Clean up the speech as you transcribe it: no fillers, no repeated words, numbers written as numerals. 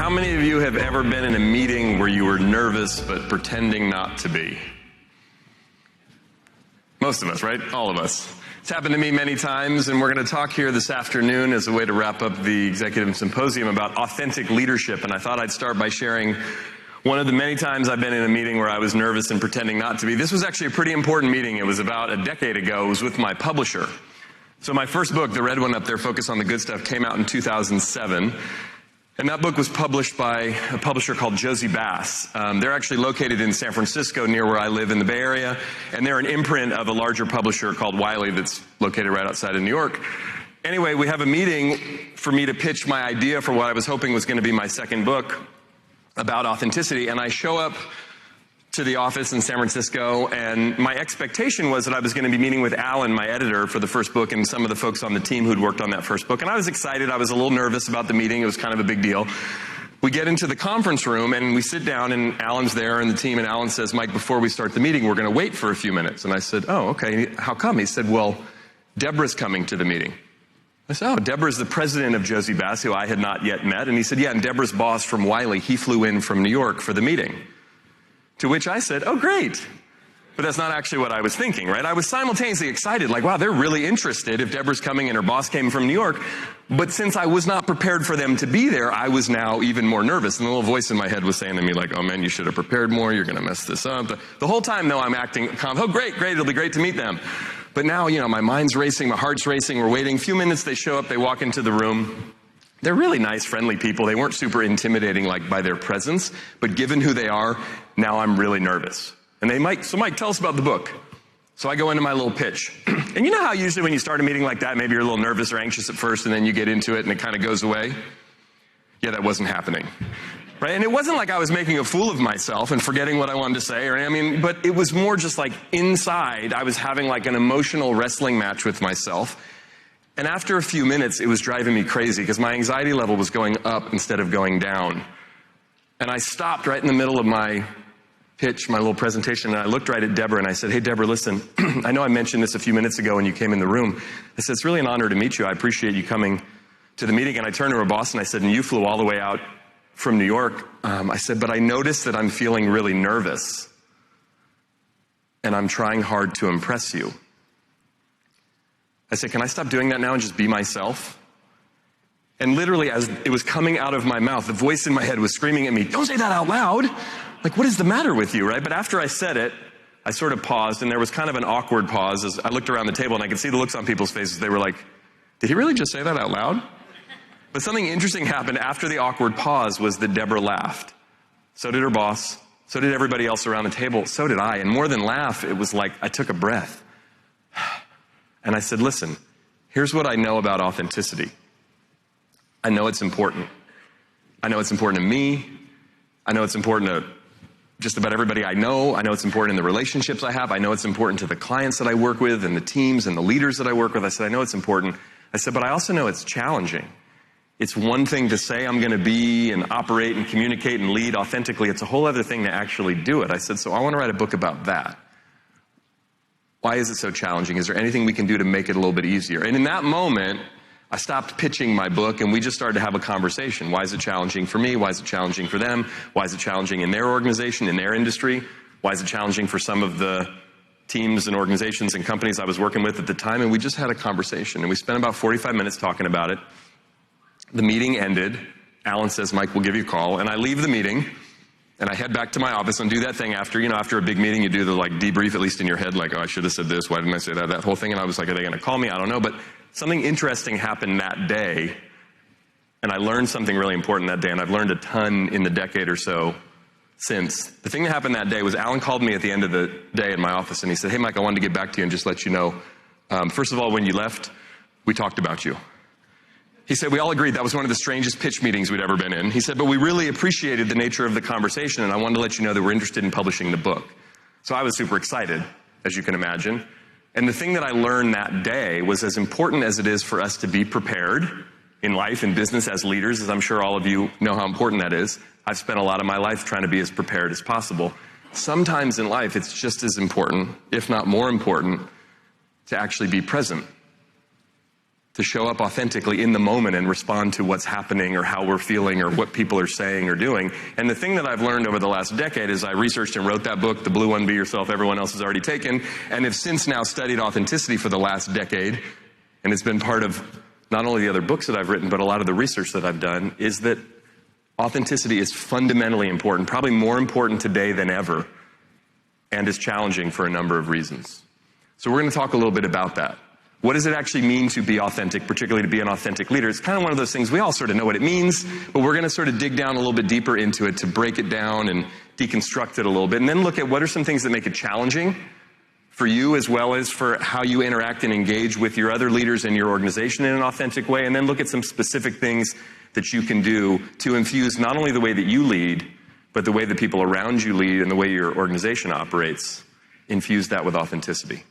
How many of you have ever been in a meeting where you were nervous but pretending not to be? Most of us, right? All of us. It's happened to me many times, and we're going to talk here this afternoon as a way to wrap up the Executive Symposium about authentic leadership. And I thought I'd start by sharing one of the many times I've been in a meeting where I was nervous and pretending not to be. This was actually a pretty important meeting. It was about a decade ago. It was with my publisher. So my first book, the red one up there, Focus on the Good Stuff, came out in 2007. And that book was published by a publisher called Josie Bass. They're actually located in San Francisco, near where I live in the Bay Area. And they're an imprint of a larger publisher called Wiley that's located right outside of New York. Anyway, we have a meeting for me to pitch my idea for what I was hoping was going to be my second book about authenticity. And I show up to the office in San Francisco, and my expectation was that I was going to be meeting with Alan, my editor, for the first book, and some of the folks on the team who'd worked on that first book. And I was excited. I was a little nervous about the meeting. It was kind of a big deal. We get into the conference room, and we sit down, and Alan's there and the team, and Alan says, "Mike, before we start the meeting, we're going to wait for a few minutes." And I said, "Oh, okay. How come?" He said, "Well, Deborah's coming to the meeting." I said, "Oh, Deborah's the president of Josie Bass, who I had not yet met." And he said, "Yeah, and Deborah's boss from Wiley, he flew in from New York for the meeting." To which I said, "Oh, great." But that's not actually what I was thinking, right? I was simultaneously excited, like, wow, they're really interested if Deborah's coming and her boss came from New York. But since I was not prepared for them to be there, I was now even more nervous. And the little voice in my head was saying to me, like, "Oh, man, you should have prepared more. You're going to mess this up." The whole time, though, I'm acting calm. "Oh, great, it'll be great to meet them." But now, my mind's racing, my heart's racing. We're waiting. A few minutes, they show up, they walk into the room. They're really nice, friendly people. They weren't super intimidating, like, by their presence. But given who they are, now I'm really nervous. And Mike, tell us about the book. So I go into my little pitch. And you know how usually when you start a meeting like that, maybe you're a little nervous or anxious at first, and then you get into it and it kind of goes away? Yeah, that wasn't happening. Right? And it wasn't like I was making a fool of myself and forgetting what I wanted to say, but it was more just like inside, I was having like an emotional wrestling match with myself. And after a few minutes, it was driving me crazy because my anxiety level was going up instead of going down. And I stopped right in the middle of my pitch, my little presentation, and I looked right at Deborah and I said, "Hey, Deborah, listen, I know I mentioned this a few minutes ago when you came in the room." I said, "It's really an honor to meet you. I appreciate you coming to the meeting." And I turned to her boss and I said, "And you flew all the way out from New York." I said, "But I noticed that I'm feeling really nervous and I'm trying hard to impress you." I said, "Can I stop doing that now and just be myself?" And literally, as it was coming out of my mouth, the voice in my head was screaming at me, "Don't say that out loud. Like, what is the matter with you," right? But after I said it, I sort of paused, and there was kind of an awkward pause as I looked around the table, and I could see the looks on people's faces. They were like, "Did he really just say that out loud?" But something interesting happened after the awkward pause was that Deborah laughed. So did her boss. So did everybody else around the table. So did I. And more than laugh, it was like I took a breath. And I said, "Listen, here's what I know about authenticity. I know it's important. I know it's important to me. I know it's important to just about everybody I know. I know it's important in the relationships I have. I know it's important to the clients that I work with and the teams and the leaders that I work with." I said, "I know it's important." I said, "But I also know it's challenging. It's one thing to say I'm going to be and operate and communicate and lead authentically. It's a whole other thing to actually do it." I said, "So I want to write a book about that. Why is it so challenging? Is there anything we can do to make it a little bit easier?" And in that moment, I stopped pitching my book and we just started to have a conversation. Why is it challenging for me? Why is it challenging for them? Why is it challenging in their organization, in their industry? Why is it challenging for some of the teams and organizations and companies I was working with at the time? And we just had a conversation and we spent about 45 minutes talking about it. The meeting ended. Alan says, "Mike, we'll give you a call." And I leave the meeting and I head back to my office and do that thing after a big meeting, you do the debrief, at least in your head, like, "Oh, I should have said this. Why didn't I say that?" That whole thing. And I was like, "Are they going to call me? I don't know." But something interesting happened that day. And I learned something really important that day. And I've learned a ton in the decade or so since. The thing that happened that day was Alan called me at the end of the day in my office and he said, "Hey, Mike, I wanted to get back to you and just let you know. First of all, when you left, we talked about you." He said, "We all agreed that was one of the strangest pitch meetings we'd ever been in." He said, "But we really appreciated the nature of the conversation, and I wanted to let you know that we're interested in publishing the book." So I was super excited, as you can imagine. And the thing that I learned that day was, as important as it is for us to be prepared in life and business as leaders, as I'm sure all of you know how important that is, I've spent a lot of my life trying to be as prepared as possible. Sometimes in life, it's just as important, if not more important, to actually be present, to show up authentically in the moment and respond to what's happening or how we're feeling or what people are saying or doing. And the thing that I've learned over the last decade is I researched and wrote that book, The Blue One, Be Yourself, Everyone Else Has Already Taken, and have since now studied authenticity for the last decade. And it's been part of not only the other books that I've written, but a lot of the research that I've done, is that authenticity is fundamentally important, probably more important today than ever, and is challenging for a number of reasons. So we're going to talk a little bit about that. What does it actually mean to be authentic, particularly to be an authentic leader? It's kind of one of those things, we all sort of know what it means, but we're going to sort of dig down a little bit deeper into it to break it down and deconstruct it a little bit, and then look at what are some things that make it challenging for you as well as for how you interact and engage with your other leaders in your organization in an authentic way, and then look at some specific things that you can do to infuse not only the way that you lead, but the way the people around you lead and the way your organization operates. Infuse that with authenticity.